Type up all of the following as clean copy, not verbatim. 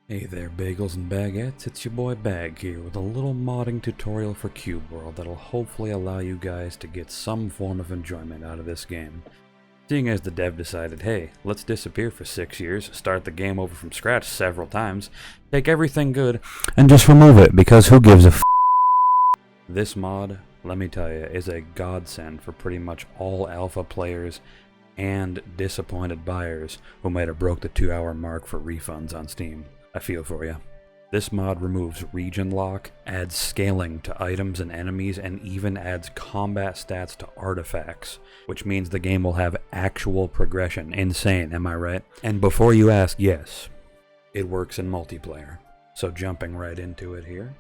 Hey there bagels and baguettes, it's your boy Bag here with a little modding tutorial for Cube World that'll hopefully allow you guys to get some form of enjoyment out of this game. Seeing as the dev decided, hey, let's disappear for 6 years, start the game over from scratch several times, take everything good, and just remove it because who gives a f***. This mod, let me tell you, is a godsend for pretty much all alpha players and disappointed buyers who might have broke the 2-hour mark for refunds on Steam. I feel for you. This mod removes region lock, adds scaling to items and enemies, and even adds combat stats to artifacts, which means the game will have actual progression. Insane, am I right? And before you ask, yes, it works in multiplayer. So jumping right into it here,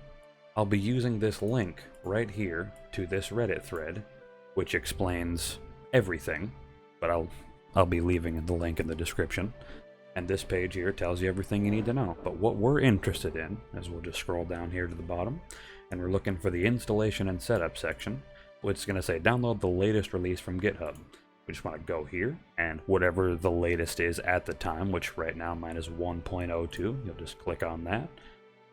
I'll be using this link right here to this Reddit thread, which explains everything, but I'll be leaving the link in the description. And this page here tells you everything you need to know. But what we're interested in is we'll just scroll down here to the bottom, and we're looking for the installation and setup section, which is going to say download the latest release from GitHub. We just want to go here, and whatever the latest is at the time, which right now mine is 1.02, you'll just click on that.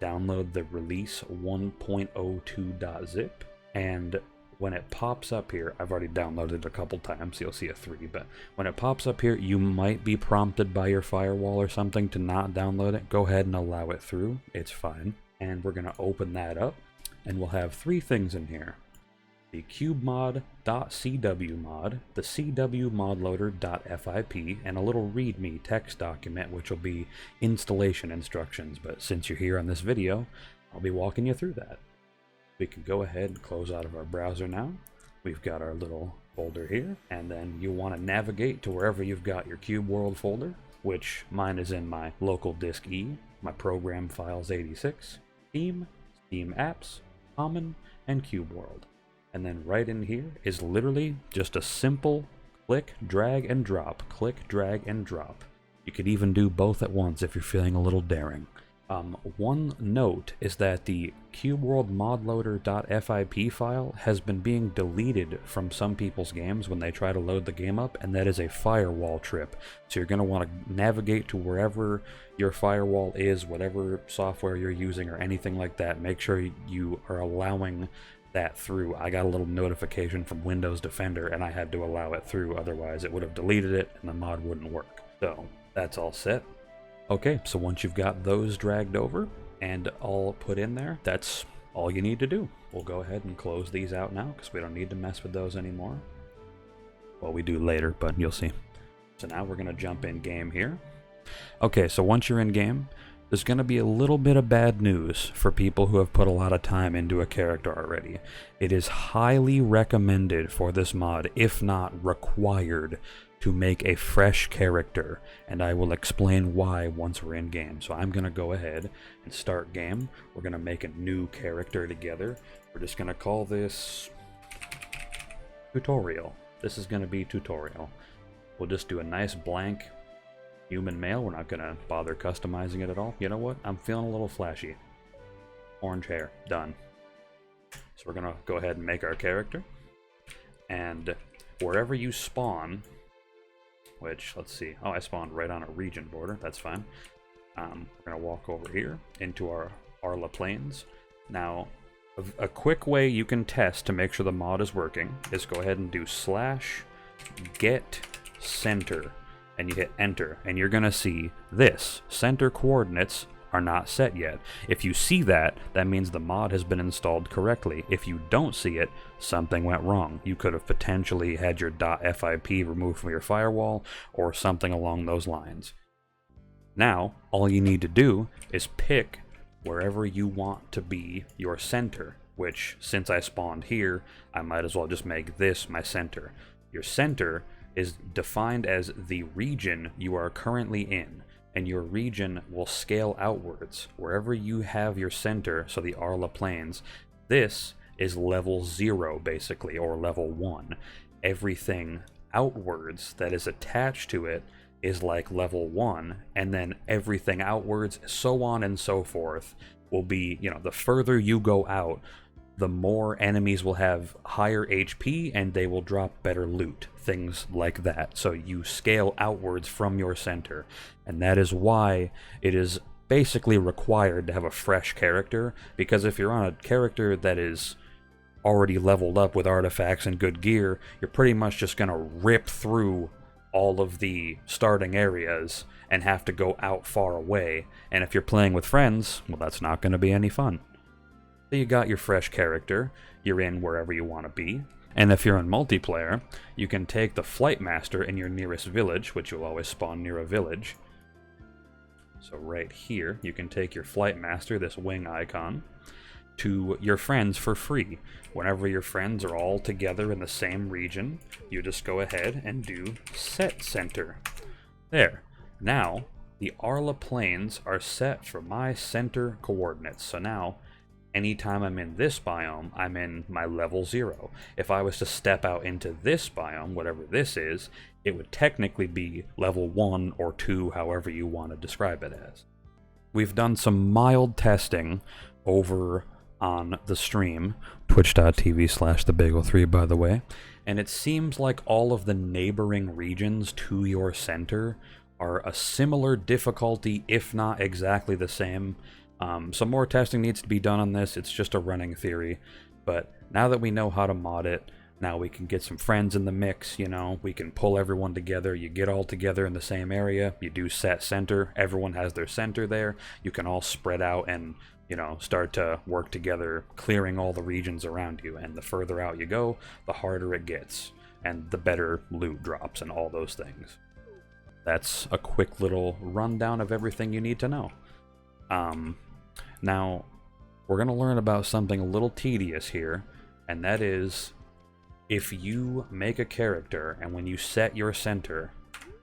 Download the release 1.02.zip, and when it pops up here, I've already downloaded it a couple times, so you'll see a 3, but when it pops up here, you might be prompted by your firewall or something to not download it. Go ahead and allow it through, it's fine. And we're going to open that up, and we'll have 3 things in here. The cubemod.cw mod, the cwmodloader.fip, and a little readme text document, which will be installation instructions, but since you're here on this video, I'll be walking you through that. We can go ahead and close out of our browser now. We've got our little folder here, and then you want to navigate to wherever you've got your Cube World folder, which mine is in my local disk E, my program files 86, Steam, Steam Apps, Common, and Cube World. And then right in here is literally just a simple click, drag, and drop. Click, drag, and drop. You could even do both at once if you're feeling a little daring. One note is that the cubeworldmodloader.fip file has been being deleted from some people's games when they try to load the game up, and that is a firewall trip. So you're going to want to navigate to wherever your firewall is, whatever software you're using or anything like that. Make sure you are allowing that through. I got a little notification from Windows Defender and I had to allow it through, otherwise it would have deleted it and the mod wouldn't work. So that's all set. Okay, so once you've got those dragged over and all put in there, that's all you need to do. We'll go ahead and close these out now because we don't need to mess with those anymore. Well, we do later, but you'll see. So now we're going to jump in game here. Okay, so once you're in game, there's going to be a little bit of bad news for people who have put a lot of time into a character already. It is highly recommended for this mod, if not required, to make a fresh character, and I will explain why once we're in game. So I'm going to go ahead and start game. We're going to make a new character together. We're just going to call this tutorial. This is going to be tutorial. We'll just do a nice blank human male. We're not going to bother customizing it at all. You know what? I'm feeling a little flashy. Orange hair. Done. So we're going to go ahead and make our character. And wherever you spawn, which, let's see, oh, I spawned right on a region border, that's fine. We're going to walk over here into our Arla Plains. Now, a quick way you can test to make sure the mod is working is go ahead and do /get_center, and you hit enter, and you're going to see this. Center coordinates are not set yet. If you see that, that means the mod has been installed correctly. If you don't see it, something went wrong. You could have potentially had your .fip removed from your firewall or something along those lines. Now, all you need to do is pick wherever you want to be your center, which, since I spawned here, I might as well just make this my center. Your center is defined as the region you are currently in, and your region will scale outwards. Wherever you have your center, so the Arla Plains, this is level 0 basically, or level 1. Everything outwards that is attached to it is like level 1, and then everything outwards, so on and so forth, will be, you know, the further you go out, the more enemies will have higher HP and they will drop better loot, things like that. So you scale outwards from your center, and that is why it is basically required to have a fresh character, because if you're on a character that is already leveled up with artifacts and good gear, you're pretty much just going to rip through all of the starting areas and have to go out far away. And if you're playing with friends, well, that's not going to be any fun. So you got your fresh character, you're in wherever you want to be. And if you're in multiplayer, you can take the Flight Master in your nearest village, which you'll always spawn near a village. So right here, you can take your Flight Master, this wing icon, to your friends for free. Whenever your friends are all together in the same region, you just go ahead and do set center. There. Now, the Arla plains are set for my center coordinates. So now, anytime I'm in this biome, I'm in my level 0. If I was to step out into this biome, whatever this is, it would technically be level 1 or 2, however you want to describe it as. We've done some mild testing over on the stream, twitch.tv/thebagel3, by the way, and it seems like all of the neighboring regions to your center are a similar difficulty, if not exactly the same. Some more testing needs to be done on this. It's just a running theory, but now that we know how to mod it, now we can get some friends in the mix, you know, we can pull everyone together, you get all together in the same area, you do set center, everyone has their center there, you can all spread out and, you know, start to work together, clearing all the regions around you, and the further out you go, the harder it gets, and the better loot drops and all those things. That's a quick little rundown of everything you need to know. Now, we're going to learn about something a little tedious here, and that is, if you make a character, and when you set your center,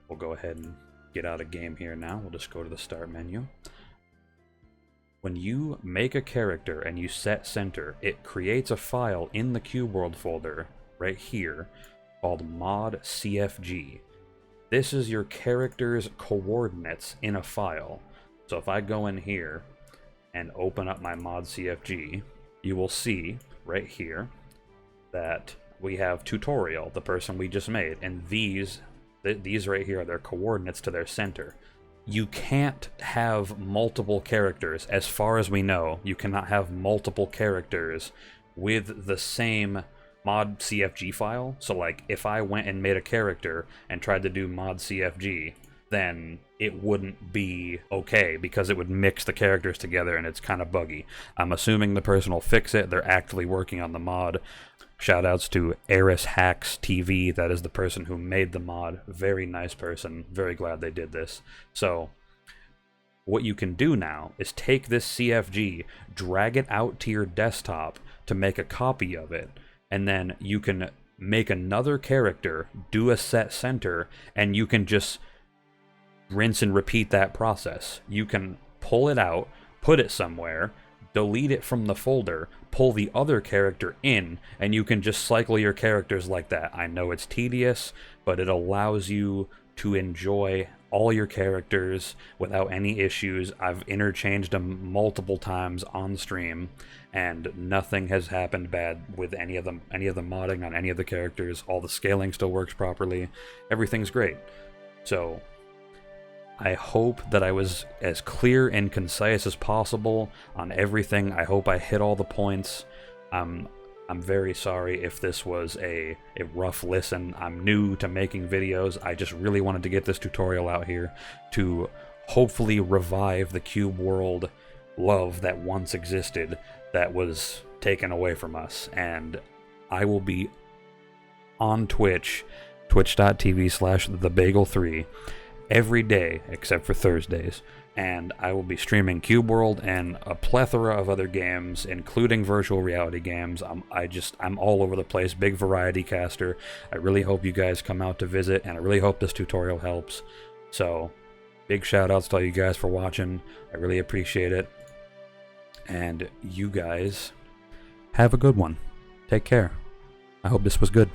we'll go ahead and get out of game here now, we'll just go to the start menu. When you make a character and you set center, it creates a file in the Cube World folder, right here, called mod CFG. This is your character's coordinates in a file. So if I go in here and open up my mod CFG, you will see right here that we have tutorial, the person we just made, and these right here are their coordinates to their center. You can't have multiple characters, as far as we know, you cannot have multiple characters with the same mod CFG file. So like, if I went and made a character and tried to do mod CFG, then it wouldn't be okay, because it would mix the characters together and it's kind of buggy. I'm assuming the person will fix it. They're actively working on the mod. Shoutouts to ArisHacksTV, that is the person who made the mod. Very nice person. Very glad they did this. So what you can do now is take this CFG, drag it out to your desktop to make a copy of it, and then you can make another character, do a set center, and you can just rinse and repeat that process. You can pull it out, put it somewhere, delete it from the folder, pull the other character in, and you can just cycle your characters like that. I know it's tedious, but it allows you to enjoy all your characters without any issues. I've interchanged them multiple times on stream, and nothing has happened bad with any of the modding on any of the characters. All the scaling still works properly. Everything's great. So I hope that I was as clear and concise as possible on everything. I hope I hit all the points. I'm very sorry if this was a rough listen. I'm new to making videos. I just really wanted to get this tutorial out here to hopefully revive the Cube World love that once existed that was taken away from us. And I will be on Twitch, twitch.tv/thebagel3, every day except for Thursdays, and I will be streaming Cube World and a plethora of other games, including virtual reality games. I'm all over the place, big variety caster. I really hope you guys come out to visit, and I really hope this tutorial helps. So big shout outs to all you guys for watching. I really appreciate it, and you guys have a good one. Take care. I hope this was good.